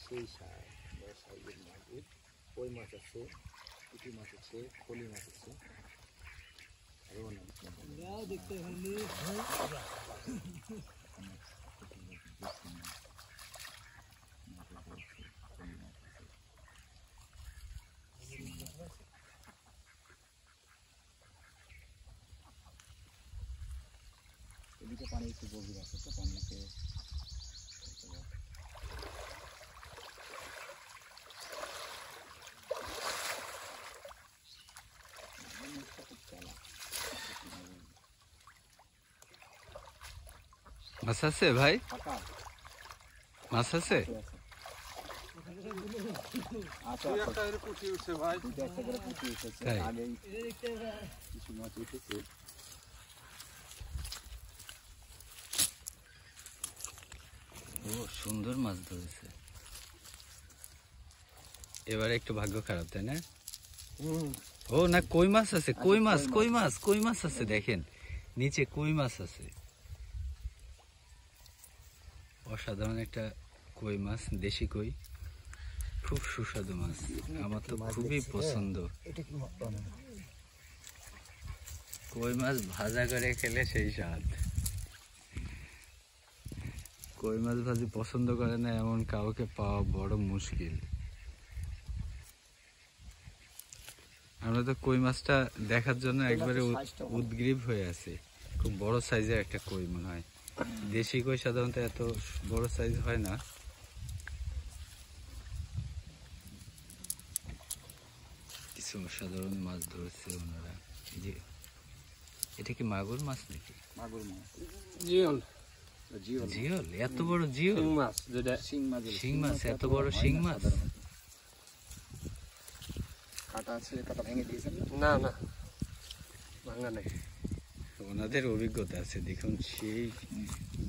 সেই সাইজের মাগুর, কই মাছ আছে, পুঁটি মাছ আছে, ফলি মাছ আছে, আরও অনেক দেখতে এদিকে পানি একটু গভীর আছে, তো পানিতে মাছ আছে ভাই, মাছ আছে। ও সুন্দর মাছ ধরেছে, এবারে একটু ভাগ্য খারাপ তাই না? ও না, কই মাছ আছে, কই মাছ, কই মাছ, কই মাছ আছে, দেখেন নিচে কই মাছ আছে। অসাধারণ একটা কই মাছ, দেশি কই, খুব সুস্বাদু মাছ, আমার তো খুবই পছন্দ। কই মাছ ভাজা করে খেলে সেই স্বাদ। কই মাছ ভাজি পছন্দ করে না এমন কাউকে পাওয়া বড় মুশকিল। আমরা তো কই মাছটা দেখার জন্য একবারে উদগ্রীব হয়ে আছি। খুব বড় সাইজের একটা কই মনে হয়। দেশি কই সাধারণত এত বড় সাইজ হয় না। কিছু অসাধারণ মাছ ধরছে ওনারা। যে এটা কি মাগুর মাছ নাকি? মাগুর মাছ, জিওল, জিওল, এত বড় জিওল মাছ, শিং মাছ, এত বড় শিং মাছ। কাটা আছে, কাটা ভেঙে দিয়েছেন? না না, ভাঙা নেই। ওনাদের অভিজ্ঞতা আছে, দেখুন সেই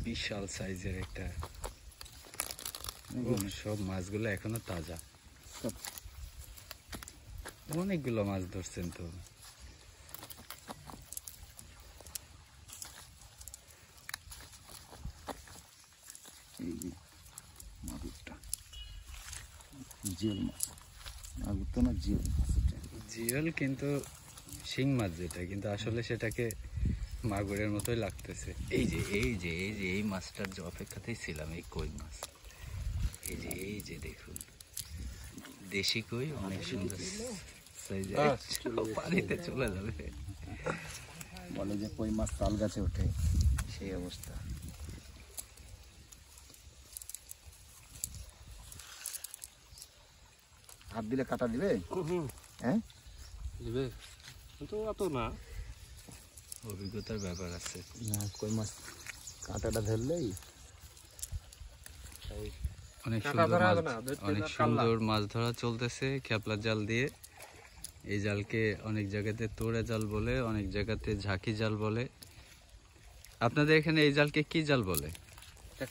বিশাল সাইজের একটা। সব মাছগুলো এখনো তাজা, অনেকগুলো মাছ ধরছেন তো। মাগুরটা জিওল মাছ, মাগুর তো না, জিওল মাছ। জিওল কিন্তু শিং মাছ যেটা, কিন্তু আসলে সেটাকে মাগুরের মতোই লাগতেছে। এই যে এই যে এই যে এই মাছটার যে অপেক্ষাতেই ছিলাম, এই কই মাছ। এই যে এই যে দেখুন, দেশি কই, অনেক সুন্দর সাইজের, পানিতে চলে যাবে। বলে যে কই মাছ তাল গাছে ওঠে, সেই অবস্থা। হাত দিলে কাটা দিবে? হ্যাঁ দিবে, কিন্তু অত না, অভিজ্ঞতার ব্যাপার আছে। না, কই মাছ কাঁটাটা ধরলেই অনেক সুন্দর মাছ, অনেক সুন্দর মাছ ধরা চলতেছে খেপলা জাল দিয়ে। এই জালকে অনেক জায়গাতে তোড়া জাল বলে, অনেক জায়গাতে ঝাঁকি জাল বলে। আপনাদের এখানে এই জালকে কি জাল বলে?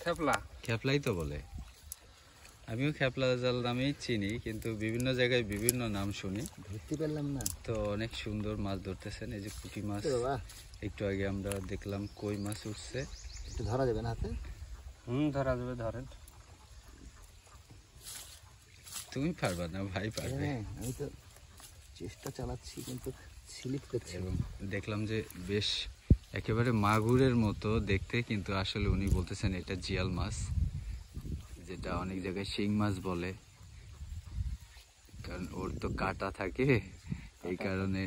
খেপলা, খেপলাই তো বলে। আমিও খেপলা জাল নামেই চিনি, কিন্তু বিভিন্ন জায়গায় বিভিন্ন নাম শুনি, ধরতে পারলাম না। তো অনেক সুন্দর মাছ ধরতেছেন। এই যে পুঁটি মাছ, একটু আগে আমরা দেখলাম কই মাছ উঠছে। একটু ধরা যাবে না হাতে? ধরা যাবে, ধরেন। তুমি পারবা না, ভাই পারবে। আমি তো চেষ্টা চালাচ্ছি, কিন্তু স্লিপ করছে। এবং দেখলাম যে বেশ একেবারে মাগুরের মতো দেখতে, কিন্তু আসলে উনি বলতেছেন এটা জিয়াল মাছ, যেটা অনেক জায়গায় শিং মাছ বলে, কারণ ওর তো কাঁটা থাকে, এই কারণে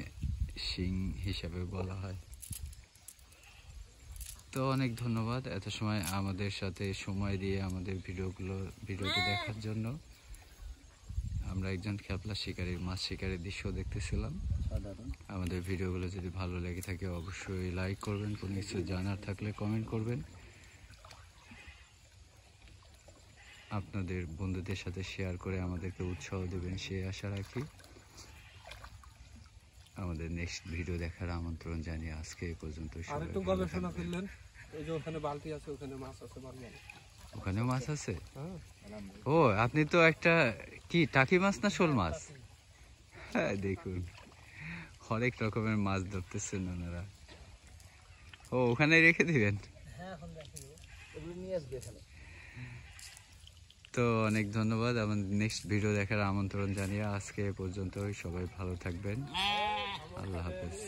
শিং হিসাবে বলা হয়। তো অনেক ধন্যবাদ এত সময় আমাদের সাথে সময় দিয়ে আমাদের ভিডিওটি দেখার জন্য। আমরা একজন খেপলা শিকারীর, মাছ শিকারের দৃশ্য দেখতেছিলাম। আমাদের ভিডিওগুলো যদি ভালো লেগে থাকে অবশ্যই লাইক করবেন, কোনো কিছু জানার থাকলে কমেন্ট করবেন, আপনাদের বন্ধুদের সাথে শেয়ার করে আমাদেরকে উৎসাহ দেবেন সেই আশা রাখি। আমাদের নেক্সট ভিডিও দেখার আমন্ত্রণ জানিয়ে আজকে এই পর্যন্ত। আরেকটু গবেষণা করলেন, এই যে ওখানে বালতি আছে, ওখানে মাছ আছে, ওখানে মাছ আছে। ও, আপনি তো একটা কি টাকি মাছ না শোল মাছ? হ্যাঁ, দেখুন হরেক রকমের মাছ ধরতেছেন ওনারা। ও, ওখানে রেখে দিবেন? হ্যাঁ, এখন রেখে দেবো, এগুলো নিয়ে আসবে এখানে। তো অনেক ধন্যবাদ। আমাদের নেক্সট ভিডিও দেখার আমন্ত্রণ জানিয়ে আজকে এ পর্যন্তই। সবাই ভালো থাকবেন। আল্লাহ হাফেজ।